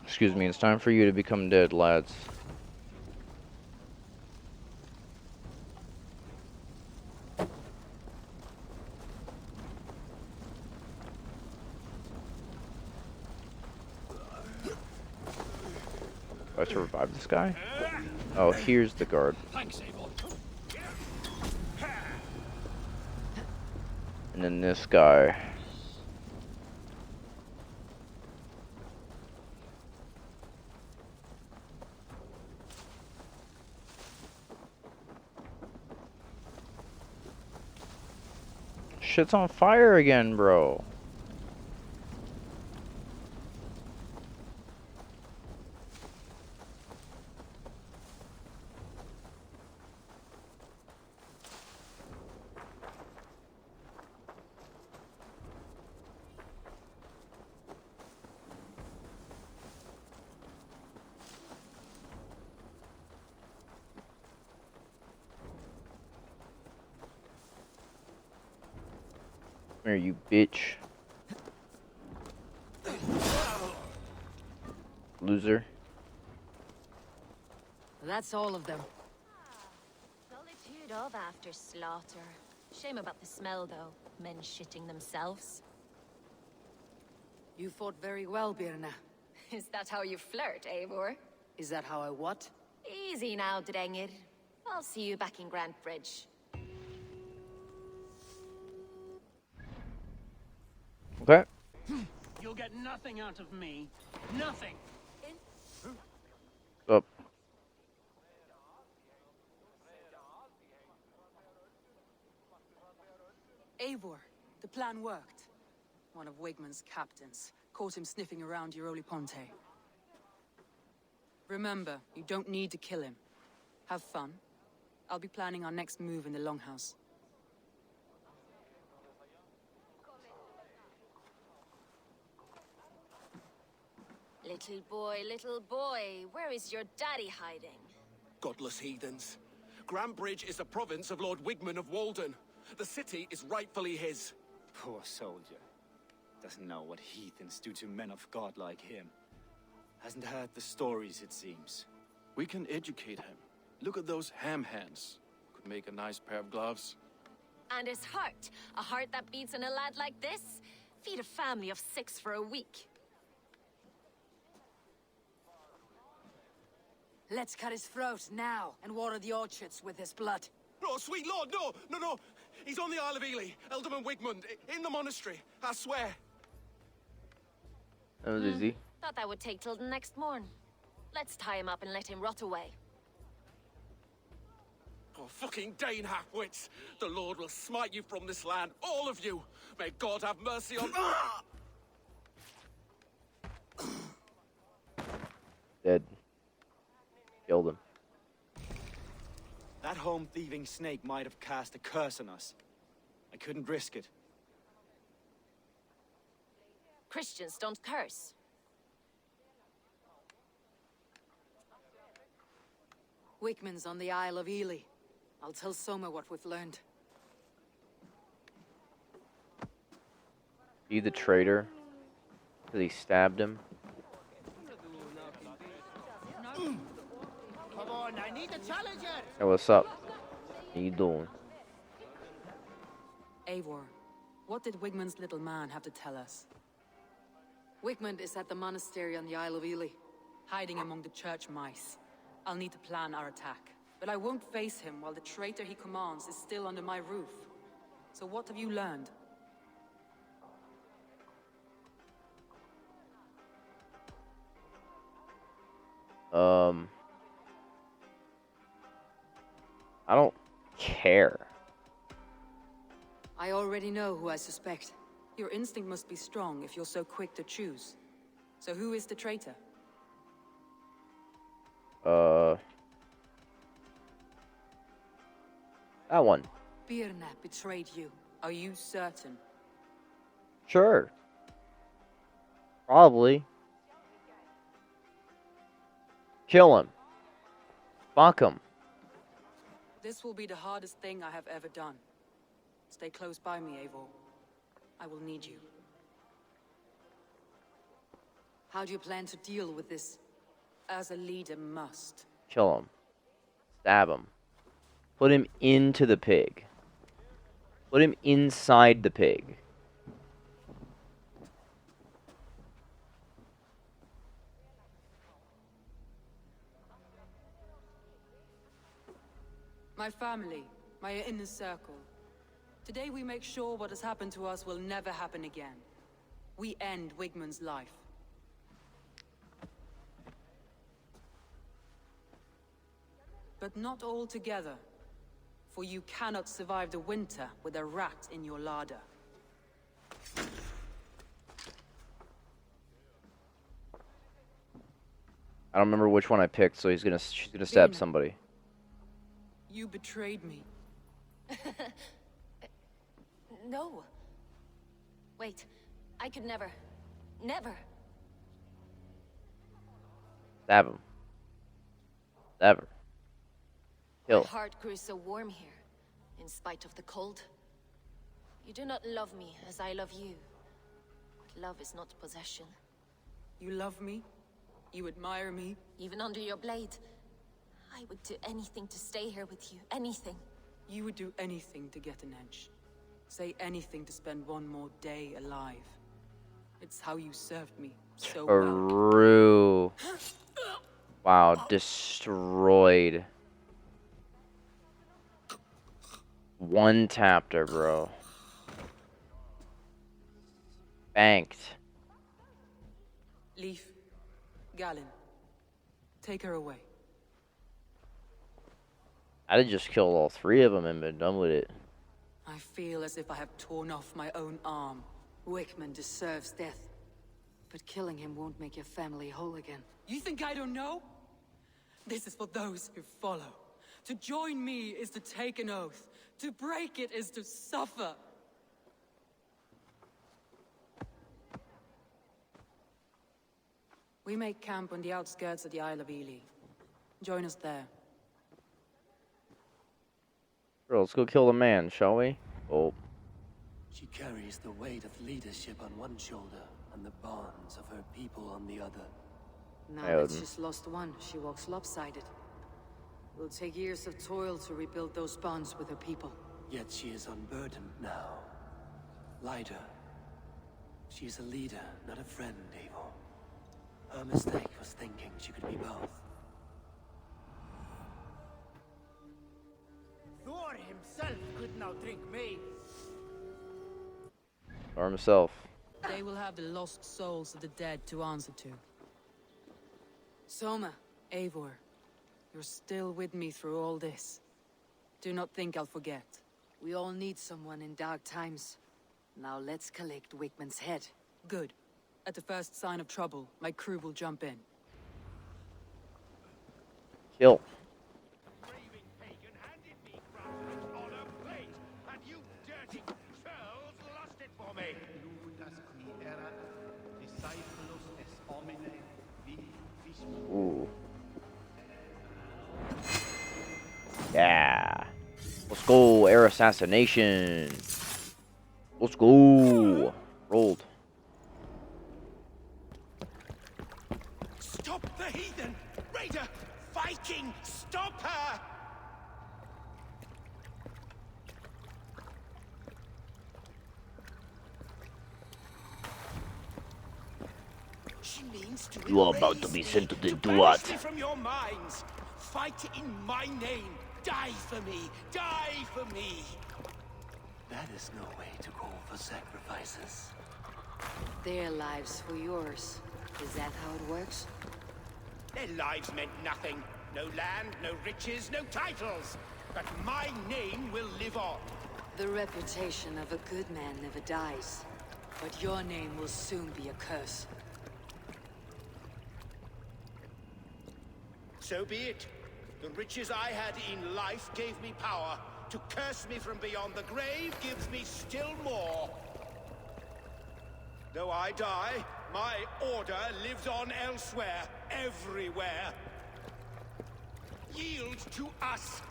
Excuse me, it's time for you to become dead, lads. Do I have to revive this guy? Oh, here's the guard. Thanks, Avon. And then this guy. Shit's on fire again, bro. Come here, you bitch. Loser. That's all of them. Solitude of after slaughter. Shame about the smell, though. Men shitting themselves. You fought very well, Birna. Is that how you flirt, Eivor? Is that how I what? Easy now, Drengir. I'll see you back in Grantebridge. Okay. You'll get nothing out of me. Nothing. Up. Eivor, the plan worked. One of Wigmund's captains caught him sniffing around Euroli Ponte. Remember, you don't need to kill him. Have fun. I'll be planning our next move in the Longhouse. Little boy, where is your daddy hiding? Godless heathens. Grantebridge is a province of Lord Wigmund of Walden. The city is rightfully his. Poor soldier. Doesn't know what heathens do to men of God like him. Hasn't heard the stories, it seems. We can educate him. Look at those ham hands. Could make a nice pair of gloves. And his heart. A heart that beats in a lad like this? Feed a family of 6 for a week. Let's cut his throat now and water the orchards with his blood. No, sweet lord, no. He's on the Isle of Ely, Ealdorman Wigmund, in the monastery, I swear. That was easy. Thought that would take till the next morn. Let's tie him up and let him rot away. Oh, fucking Dane half-wits. The Lord will smite you from this land, all of you. May God have mercy on... Dead. Killed him. That home-thieving snake might have cast a curse on us. I couldn't risk it. Christians don't curse. Wigmund's on the Isle of Ely. I'll tell Soma what we've learned. He the traitor? Because he stabbed him? Come on, I need a challenger. Hey, what's up? How you doing? Eivor, what did Wigmund's little man have to tell us? Wigmund is at the monastery on the Isle of Ely. Hiding among the church mice. I'll need to plan our attack. But I won't face him while the traitor he commands is still under my roof. So what have you learned? I don't care. I already know who I suspect. Your instinct must be strong if you're so quick to choose. So who is the traitor? That one. Birna betrayed you. Are you certain? Sure. Probably. Kill him. Fuck him. This will be the hardest thing I have ever done. Stay close by me, Eivor. I will need you. How do you plan to deal with this? As a leader must. Kill him. Stab him. Put him into the pig. Put him inside the pig. My family, my inner circle. Today we make sure what has happened to us will never happen again. We end Wigmund's life. But not all together. For you cannot survive the winter with a rat in your larder. I don't remember which one I picked, so she's gonna stab somebody. You betrayed me. No. Wait, I could never. Never. Stab him. Stab her. Kill. My heart grew so warm here, in spite of the cold. You do not love me as I love you. But love is not possession. You love me? You admire me? Even under your blade. I would do anything to stay here with you. Anything. You would do anything to get an edge. Say anything to spend one more day alive. It's how you served me so well. True. Wow, destroyed. One tapped her, bro. Banked. Leaf, Galen, take her away. I'd have just killed all three of them and been done with it. I feel as if I have torn off my own arm. Wigmund deserves death. But killing him won't make your family whole again. You think I don't know? This is for those who follow. To join me is to take an oath. To break it is to suffer. We make camp on the outskirts of the Isle of Ely. Join us there. Bro, let's go kill the man, shall we? Oh. She carries the weight of leadership on one shoulder and the bonds of her people on the other. Now that she's lost one, she walks lopsided. It will take years of toil to rebuild those bonds with her people. Yet she is unburdened now. Lighter. She's a leader, not a friend, Eivor. Her mistake was thinking she could be both. Thor himself could now drink me. Or himself. They will have the lost souls of the dead to answer to. Soma, Eivor, you're still with me through all this. Do not think I'll forget. we all need someone in dark times. Now let's collect Wigmund's head. Good. At the first sign of trouble, my crew will jump in. Kill. Ooh. Yeah. Let's go, air assassination. Let's go. Rolled. Stop the heathen! Raider! Viking! Stop her! She means to You are about to be sent to the Duat. From your minds. Fight in my name. Die for me. Die for me. That is no way to call for sacrifices. Their lives for yours. Is that how it works? Their lives meant nothing. No land, no riches, no titles. But my name will live on. The reputation of a good man never dies. But your name will soon be a curse. So be it. The riches I had in life gave me power. To curse me from beyond the grave gives me still more. Though I die, my order lives on elsewhere, everywhere. Yield to us.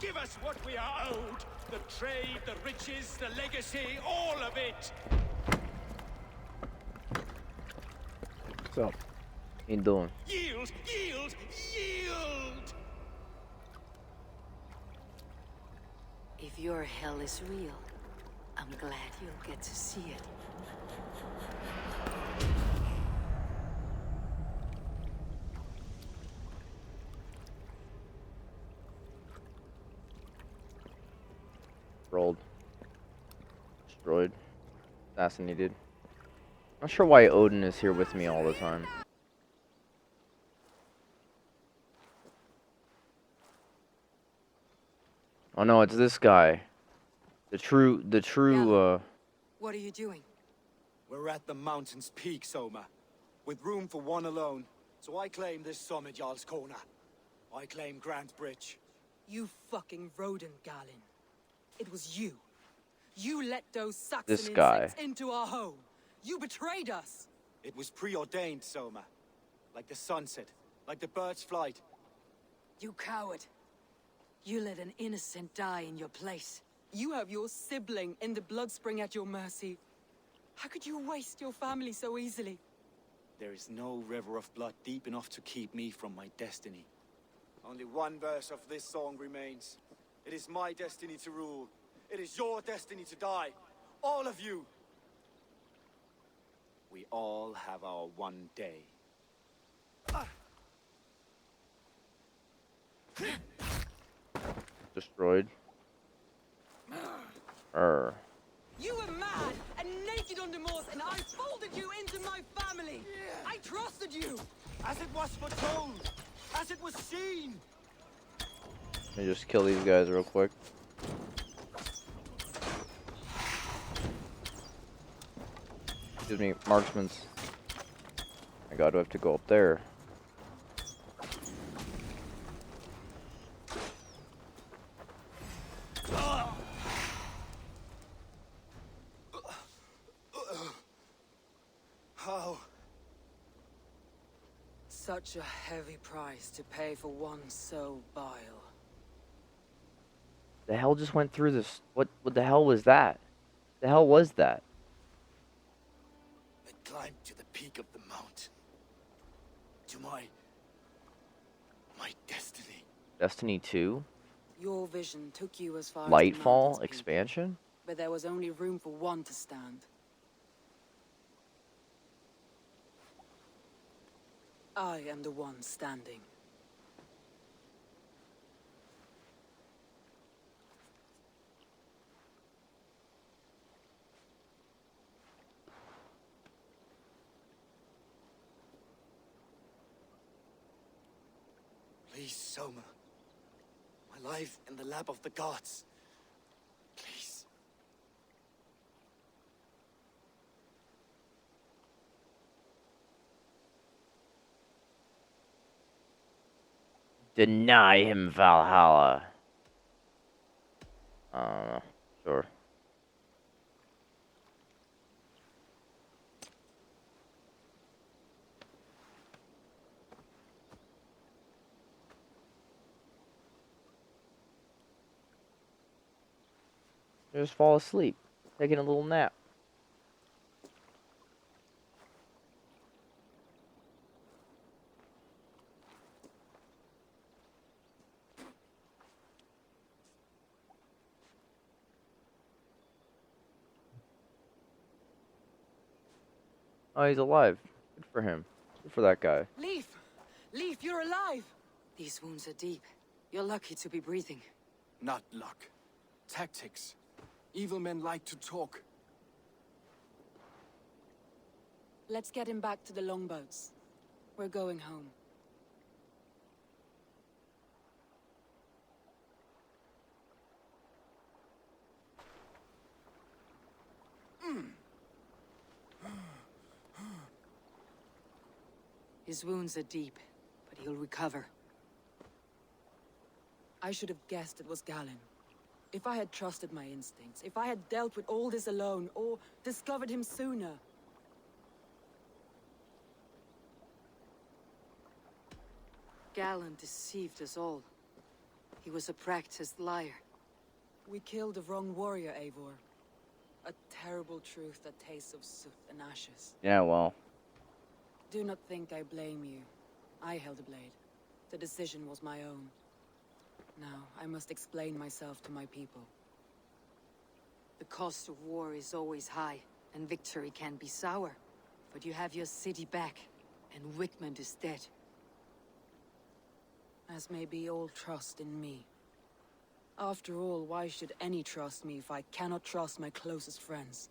Give us what we are owed. The trade, the riches, the legacy, all of it. What's up? What you doing? Yield, yield, yield! If your hell is real, I'm glad you'll get to see it. Rolled. Destroyed. Assassinated. Not sure why Odin is here with me all the time. Oh no, it's this guy. The true, What are you doing? We're at the mountain's peak, Soma. With room for one alone. So I claim this summit, Jarl's Corner. I claim Grantebridge. You fucking rodent, Galen. It was you. You let those Saxon This guy. insects into our home. You betrayed us. It was preordained, Soma. Like the sunset, like the bird's flight. You coward. You let an innocent die in your place. You have your sibling in the Bloodspring at your mercy. How could you waste your family so easily? There is no river of blood deep enough to keep me from my destiny. Only one verse of this song remains. It is my destiny to rule. It is your destiny to die. All of you. We all have our one day. destroyed. You were mad and naked on the moors, and I folded you into my family. I trusted you. As it was foretold, as it was seen. Let me just kill these guys real quick. Excuse me, marksman's. My God, do I have to go up there? How? Such a heavy price to pay for one so vile. The hell just went through this? What the hell was that? The hell was that? I climbed to the peak of the mountain. To my destiny. Destiny 2? Your vision took you as far as the mountains Lightfall peak, expansion? but there was only room for one to stand. I am the one standing. Please, Soma. My life in the lap of the gods. Please. Deny him Valhalla. Sure. Just fall asleep, taking a little nap. Oh, he's alive. Good for him. Good for that guy. Leaf! Leaf, you're alive! These wounds are deep. You're lucky to be breathing. Not luck. Tactics. Evil men like to talk. Let's get him back to the longboats. We're going home. His wounds are deep, but he'll recover. I should have guessed it was Galen. If I had trusted my instincts, if I had dealt with all this alone, or discovered him sooner. Galen deceived us all. He was a practiced liar. We killed the wrong warrior, Eivor. A terrible truth that tastes of soot and ashes. Yeah, well. Do not think I blame you. I held the blade. The decision was my own. Now, I must explain myself to my people. The cost of war is always high, and victory can be sour. But you have your city back, and Wigmund is dead. As may be all trust in me. After all, why should any trust me if I cannot trust my closest friends?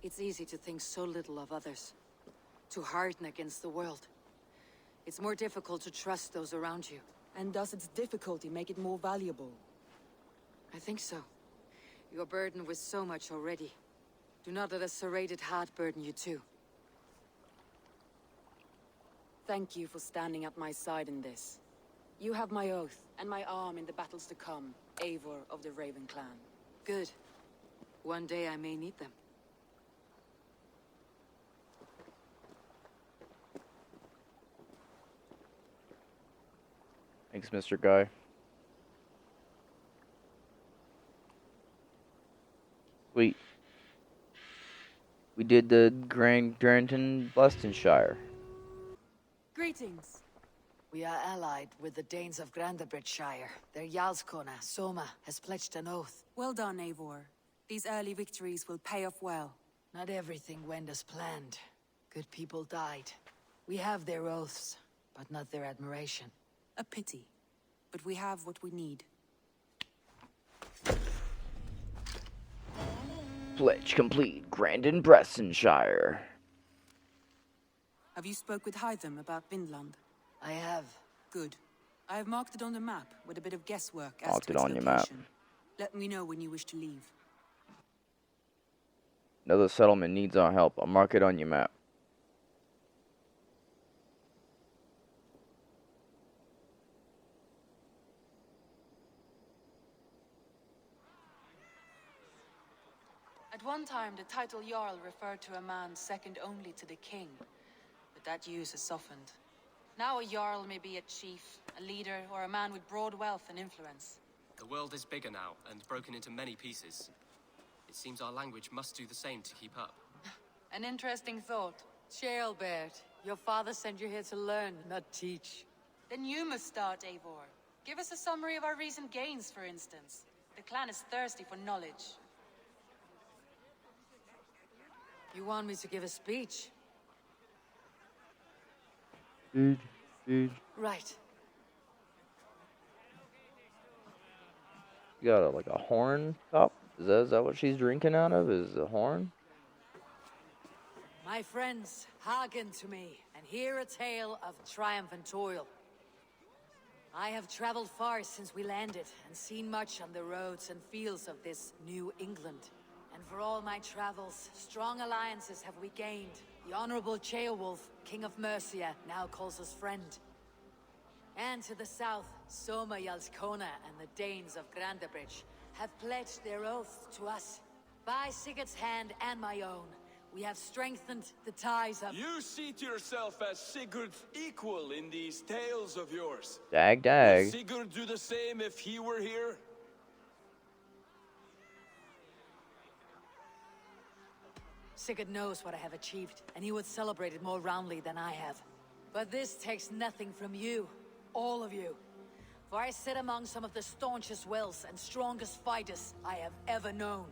It's easy to think so little of others. To harden against the world. It's more difficult to trust those around you. And does its difficulty make it more valuable? I think so. You're burdened with so much already. Do not let a serrated heart burden you too. Thank you for standing at my side in this. You have my oath, and my arm in the battles to come, Eivor of the Raven clan. Good. One day I may need them. Thanks, Mr. Guy. Sweet. We did the Grantebridgescire. Greetings. We are allied with the Danes of Grantebridgescire. Their Jarlskona, Soma, has pledged an oath. Well done, Eivor. These early victories will pay off well. Not everything went as planned. Good people died. We have their oaths, but not their admiration. A pity. But we have what we need. Pledge complete. Grantebridgescire. Have you spoke with Hytham about Vinland? I have. Good. I have marked it on the map with a bit of guesswork as Marked to it its on your map. location. Let me know when you wish to leave. Another settlement needs our help. I'll mark it on your map. At one time, the title Jarl referred to a man second only to the king. But that use has softened. Now a Jarl may be a chief, a leader, or a man with broad wealth and influence. The world is bigger now, and broken into many pieces. It seems our language must do the same to keep up. An interesting thought. Ceolbert, your father sent you here to learn, not teach. Then you must start, Eivor. Give us a summary of our recent gains, for instance. The clan is thirsty for knowledge. You want me to give a speech? Right. You got like a horn cup? Is that what she's drinking out of? Is a horn? My friends, hearken to me, and hear a tale of triumph and toil. I have traveled far since we landed, and seen much on the roads and fields of this New England. And for all my travels, strong alliances have we gained. The Honorable Ceolwulf, King of Mercia, now calls us friend. And to the south, Soma Jarlskona and the Danes of Grantebridge have pledged their oath to us. By Sigurd's hand and my own, we have strengthened the ties of— You see to yourself as Sigurd's equal in these tales of yours. Dag. Would Sigurd do the same if he were here? Sigurd knows what I have achieved, and he would celebrate it more roundly than I have. But this takes nothing from you, all of you. For I sit among some of the staunchest wills and strongest fighters I have ever known.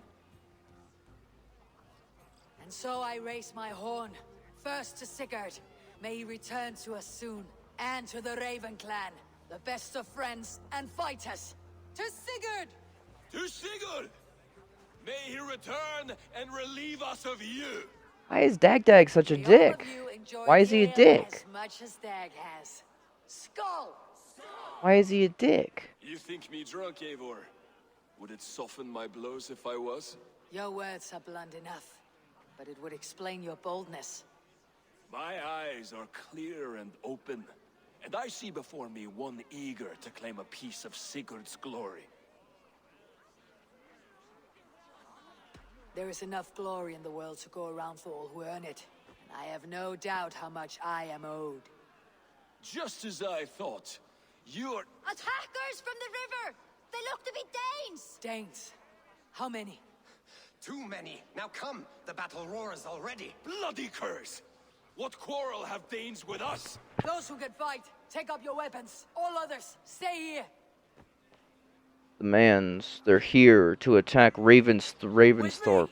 And so I raise my horn, first to Sigurd. May he return to us soon. And to the Raven clan, the best of friends and fighters. To Sigurd! To Sigurd! May he return and relieve us of you! Why is Dag such a dick? Why is he a dick? As much as Dag has. Skull! Why is he a dick? You think me drunk, Eivor? Would it soften my blows if I was? Your words are blunt enough, but it would explain your boldness. My eyes are clear and open, and I see before me one eager to claim a piece of Sigurd's glory. There is enough glory in the world to go around for all who earn it. And I have no doubt how much I am owed. Just as I thought. You're... Attackers from the river! They look to be Danes! Danes? How many? Too many. Now come, the battle roars already. Bloody curse! What quarrel have Danes with us? Those who can fight, take up your weapons. All others, stay here. The Mans, they're here to attack Ravensthorpe.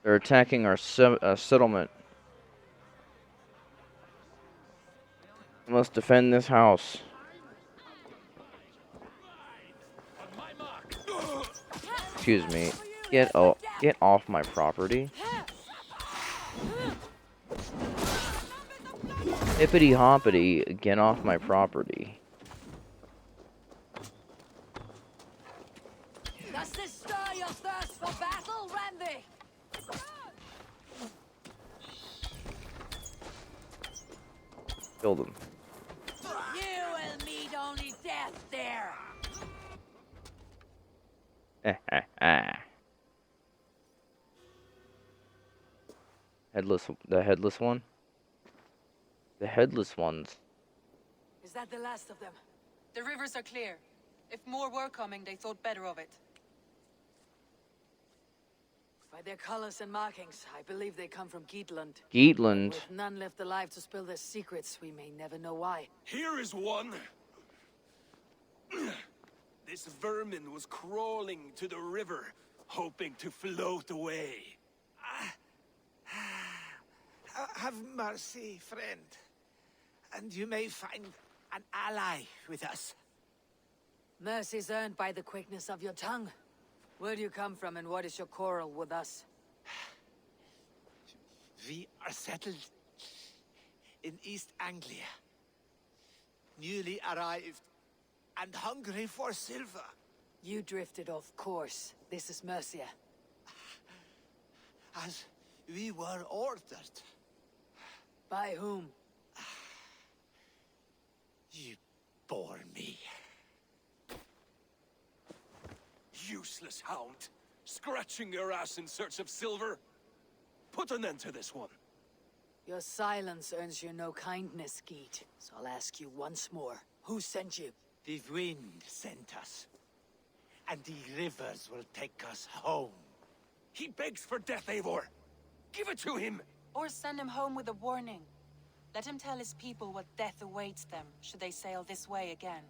They're attacking our settlement. We must defend this house. Excuse me. Get off my property. Hippity hoppity, get off my property. Does this stir your thirst for battle, Randy? Killed him. You will meet only death there. The headless one? The headless ones. Is that the last of them? The rivers are clear. If more were coming, they thought better of it. By their colors and markings, I believe they come from Geatland. Geatland? With none left alive to spill their secrets, we may never know why. Here is one. This vermin was crawling to the river, hoping to float away. Have mercy, friend. And you may find an ally with us. Mercy's earned by the quickness of your tongue. Where do you come from and what is your quarrel with us? We are settled in East Anglia. Newly arrived and hungry for silver. You drifted off course. This is Mercia. As we were ordered. By whom? You bore me. Useless hound. Scratching your ass in search of silver. Put an end to this one. Your silence earns you no kindness, Geet. So I'll ask you once more. Who sent you? The wind sent us. And the rivers will take us home. He begs for death, Eivor. Give it to him. Or send him home with a warning. Let him tell his people what death awaits them, should they sail this way again.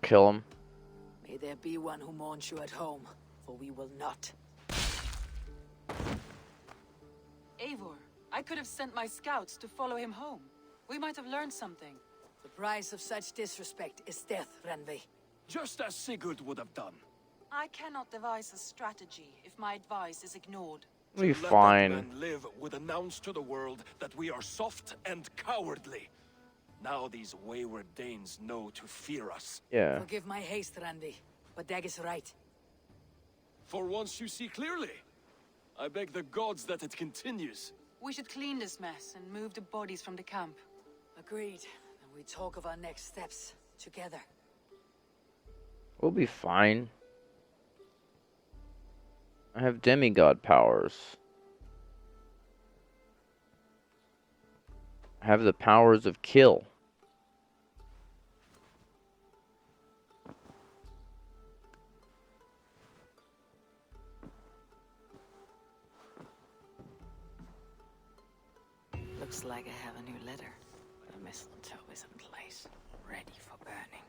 Kill him. May there be one who mourns you at home, for we will not. Eivor, I could have sent my scouts to follow him home. We might have learned something. The price of such disrespect is death, Randvi. Just as Sigurd would have done. I cannot devise a strategy if my advice is ignored. We'll be To let fine. that man live would announce to the world that we are soft and cowardly. Now these wayward Danes know to fear us. Yeah. Forgive my haste, Randvi, but Dag is right. For once you see clearly. I beg the gods that it continues. We should clean this mess and move the bodies from the camp. Agreed. And we talk of our next steps together. We'll be fine. I have demigod powers. I have the powers of kill. Looks like I have a new letter. The mistletoe is in place, ready for burning.